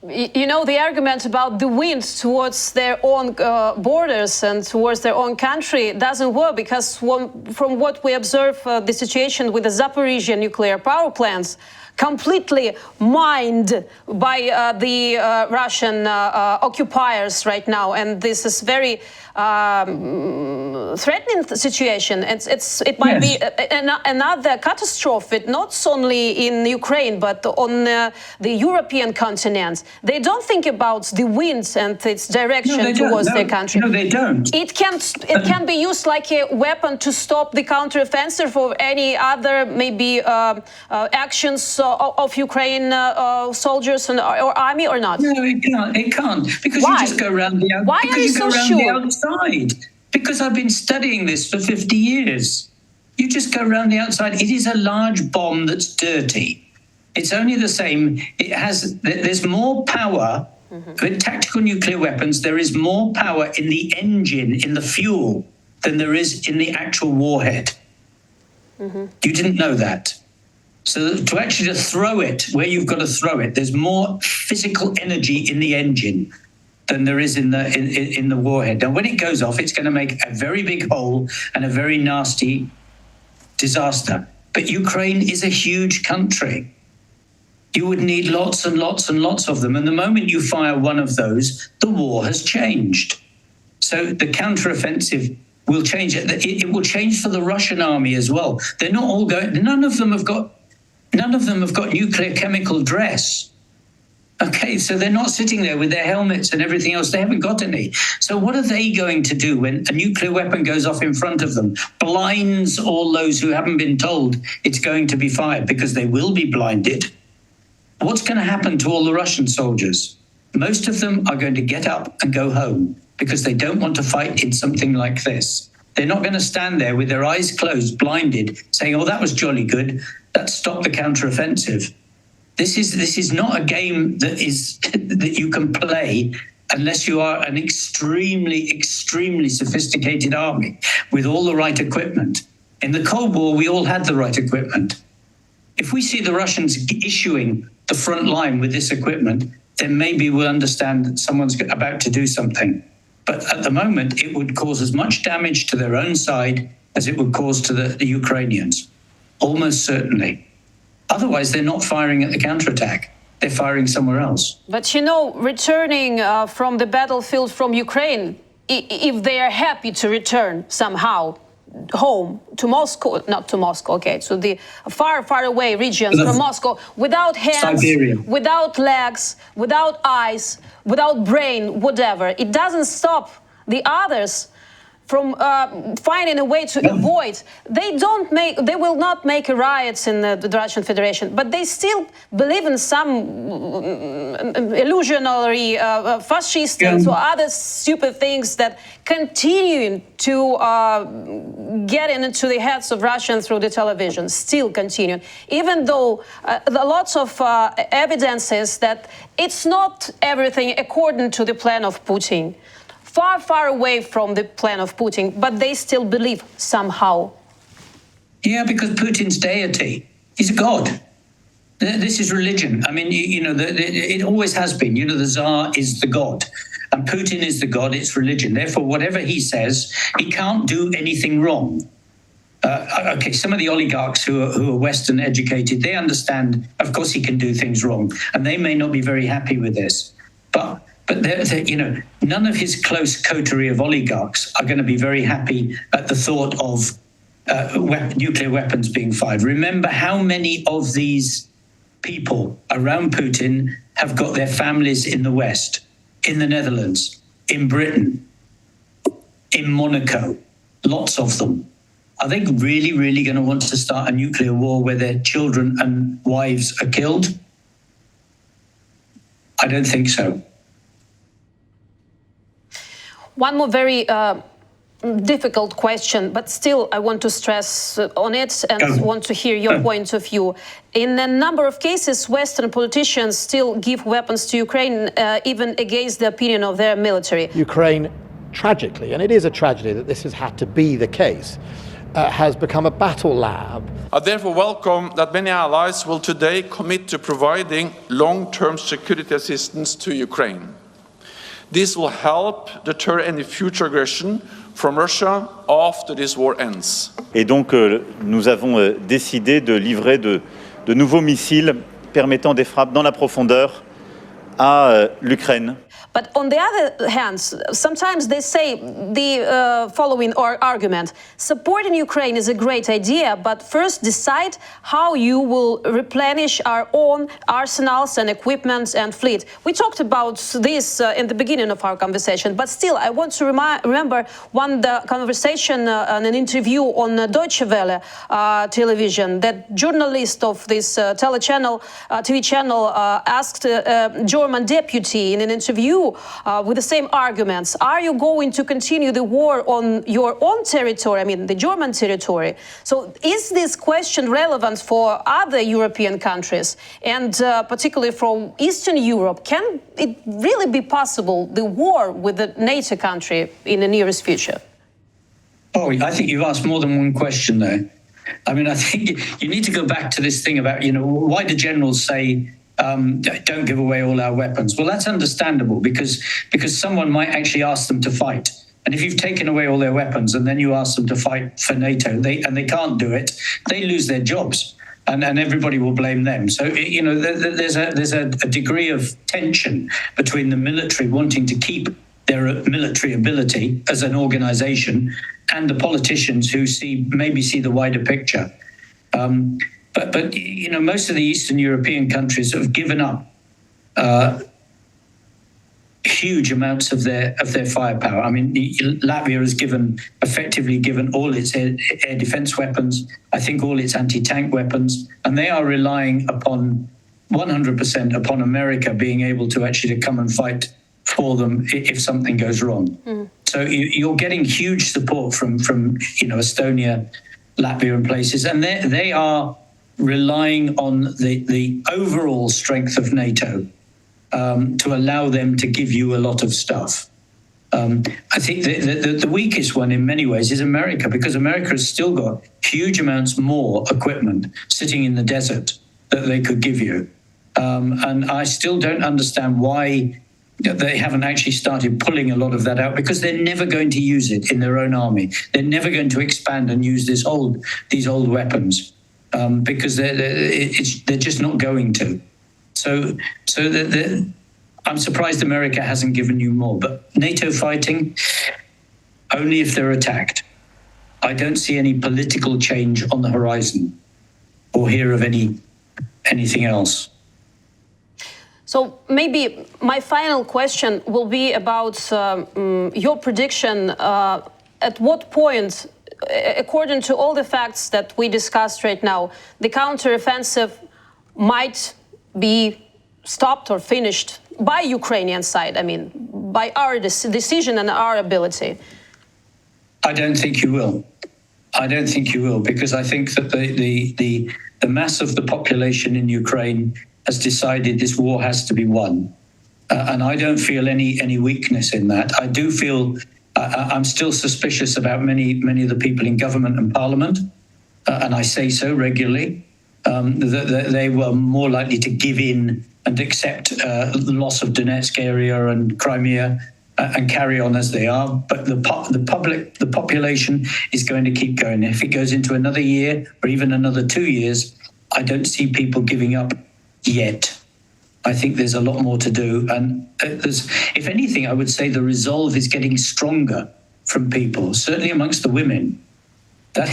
You know, the argument about the wind towards their own borders and towards their own country doesn't work, because from what we observe, the situation with the Zaporizhia nuclear power plants, completely mined by the Russian occupiers right now, and this is very threatening situation. It might be another catastrophe, not only in Ukraine but on the European continent. They don't think about the winds and its direction towards their country. No, they don't. It can be used like a weapon to stop the counteroffensive or any other maybe actions of Ukraine soldiers or army, or not? No, it can't. It can't, because Why? you just go around the outside. Why are you so sure? Because I've been studying this for 50 years. You just go around the outside. It is a large bomb that's dirty. It's only the same. There's more power with tactical nuclear weapons. There is more power in the engine, in the fuel, than there is in the actual warhead. You didn't know that. So to actually just throw it where you've got to throw it, there's more physical energy in the engine than there is in the warhead. Now, when it goes off, it's going to make a very big hole and a very nasty disaster. But Ukraine is a huge country. You would need lots and lots and lots of them. And the moment you fire one of those, the war has changed. So the counteroffensive will change. It will change for the Russian army as well. They're not all going. None of them have got nuclear chemical dress. Okay, so they're not sitting there with their helmets and everything else. They haven't got any. So what are they going to do when a nuclear weapon goes off in front of them, blinds all those who haven't been told it's going to be fired, because they will be blinded? What's going to happen to all the Russian soldiers? Most of them are going to get up and go home, because they don't want to fight in something like this. They're not going to stand there with their eyes closed, blinded, saying, oh, that was jolly good. That stopped the counteroffensive. This is not a game that you can play unless you are an extremely, extremely sophisticated army with all the right equipment. In the Cold War, we all had the right equipment. If we see the Russians issuing the front line with this equipment, then maybe we'll understand that someone's about to do something. But at the moment, it would cause as much damage to their own side as it would cause to the Ukrainians, almost certainly. Otherwise, they're not firing at the counterattack. They're firing somewhere else. But, you know, returning from the battlefield from Ukraine, if they are happy to return somehow home to Moscow, not to Moscow, okay, to the far, far away regions from Moscow, without hands, Siberia, without legs, without eyes, without brain, whatever, it doesn't stop the others from finding a way to avoid. They will not make riots in the Russian Federation, but they still believe in some illusionary fascist and other stupid things that continue to get into the heads of Russians through the television, still continue, even though lots of evidences that it's not everything according to the plan of Putin. Far, far away from the plan of Putin, but they still believe somehow. Yeah, because Putin's deity, he's a god. This is religion. I mean, it always has been. You know, the Tsar is the god, and Putin is the god. It's religion. Therefore, whatever he says, he can't do anything wrong. Okay, some of the oligarchs who are Western educated, they understand, of course, he can do things wrong, and they may not be very happy with this. But none of his close coterie of oligarchs are going to be very happy at the thought of nuclear weapons being fired. Remember how many of these people around Putin have got their families in the West, in the Netherlands, in Britain, in Monaco, lots of them. Are they really, really going to want to start a nuclear war where their children and wives are killed? I don't think so. One more very difficult question, but still I want to stress on it and want to hear your point of view. In a number of cases, Western politicians still give weapons to Ukraine, even against the opinion of their military. Ukraine, tragically, and it is a tragedy that this has had to be the case, has become a battle lab. I therefore welcome that many allies will today commit to providing long-term security assistance to Ukraine. This will help deter any future aggression from Russia after this war ends. Et donc, nous avons décidé de livrer de nouveaux missiles permettant des frappes dans la profondeur à l'Ukraine. But on the other hand, sometimes they say the following argument: supporting Ukraine is a great idea, but first decide how you will replenish our own arsenals and equipment and fleet. We talked about this in the beginning of our conversation, but still, I want to remember the conversation and an interview on Deutsche Welle television that journalist of this TV channel asked a German deputy in an interview with the same arguments. Are you going to continue the war on your own territory, I mean the German territory? So is this question relevant for other European countries, and particularly from Eastern Europe? Can it really be possible, the war with the NATO country in the nearest future? Oh, I think you've asked more than one question there. I mean, I think you need to go back to this thing about, why do generals say, don't give away all our weapons? Well, that's understandable because someone might actually ask them to fight. And if you've taken away all their weapons and then you ask them to fight for NATO, they can't do it, they lose their jobs. And everybody will blame them. So, there's a degree of tension between the military wanting to keep their military ability as an organization and the politicians who maybe see the wider picture. But most of the Eastern European countries have given up huge amounts of their firepower. I mean, Latvia has effectively given all its air defense weapons, I think all its anti-tank weapons, and they are relying 100% upon America being able to actually come and fight for them if something goes wrong. So you're getting huge support from Estonia, Latvia, and places, and they are relying on the overall strength of NATO to allow them to give you a lot of stuff. I think the weakest one in many ways is America, because America has still got huge amounts more equipment sitting in the desert that they could give you. And I still don't understand why they haven't actually started pulling a lot of that out, because they're never going to use it in their own army. They're never going to expand and use these old weapons. Because they're just not going to. So I'm surprised America hasn't given you more. But NATO fighting, only if they're attacked. I don't see any political change on the horizon or hear of anything else. So maybe my final question will be about your prediction. At what point, according to all the facts that we discussed right now, the counteroffensive might be stopped or finished by Ukrainian side? I mean, by our decision and our ability. I don't think you will. I don't think you will, because I think that the mass of the population in Ukraine has decided this war has to be won. And I don't feel any weakness in that. I do feel I'm still suspicious about many of the people in government and parliament, and I say so regularly, that they were more likely to give in and accept the loss of Donetsk area and Crimea and carry on as they are. But the population is going to keep going. If it goes into another year or even another 2 years, I don't see people giving up yet. I think there's a lot more to do. And if anything, I would say the resolve is getting stronger from people, certainly amongst the women. There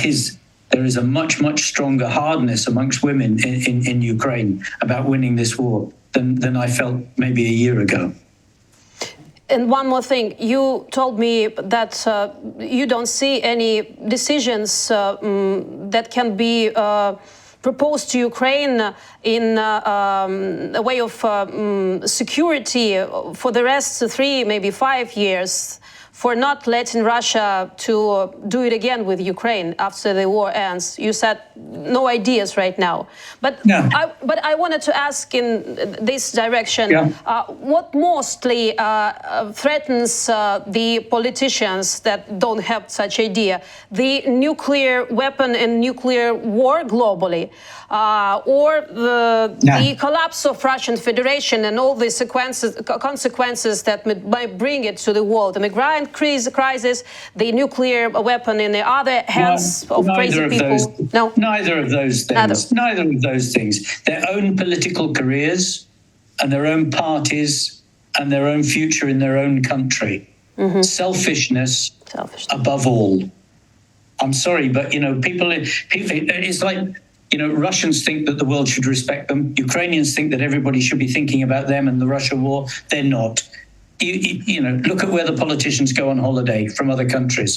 is a much, much stronger hardness amongst women in Ukraine about winning this war than I felt maybe a year ago. And one more thing, you told me that you don't see any decisions that can be proposed to Ukraine in a way of security for the rest 3, maybe 5 years for not letting Russia to do it again with Ukraine after the war ends? You said no ideas right now, but No. I wanted to ask in this direction. Yeah. What mostly threatens the politicians that don't have such idea? The nuclear weapon and nuclear war globally, or the collapse of Russian Federation and all the consequences that might bring it to the world, the migrant crisis, the nuclear weapon in the other hands of crazy people. No, neither of those things. Neither of those things. Their own political careers and their own parties and their own future in their own country. Selfishness above all. I'm sorry, but people. It's like Russians think that the world should respect them. Ukrainians think that everybody should be thinking about them and the Russia war. They're not. Look at where the politicians go on holiday from other countries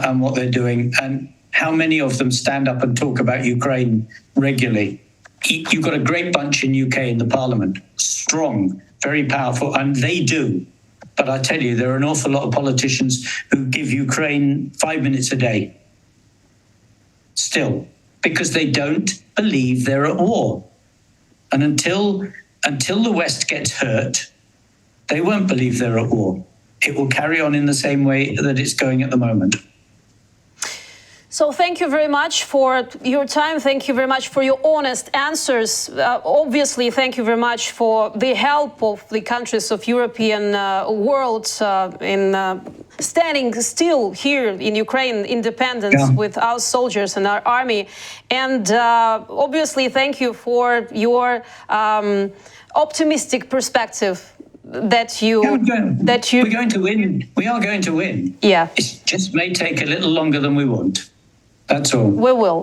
and what they're doing, and how many of them stand up and talk about Ukraine regularly. You've got a great bunch in UK in the Parliament, strong, very powerful, and they do. But I tell you, there are an awful lot of politicians who give Ukraine 5 minutes a day. Still, because they don't believe they're at war. And until the West gets hurt, they won't believe they're at war. It will carry on in the same way that it's going at the moment. So thank you very much for your time. Thank you very much for your honest answers. Obviously, thank you very much for the help of the countries of European world in standing still here in Ukraine, independence with our soldiers and our army. And obviously, thank you for your optimistic perspective. We're going to win. We are going to win. Yeah. It just may take a little longer than we want. That's all. We will.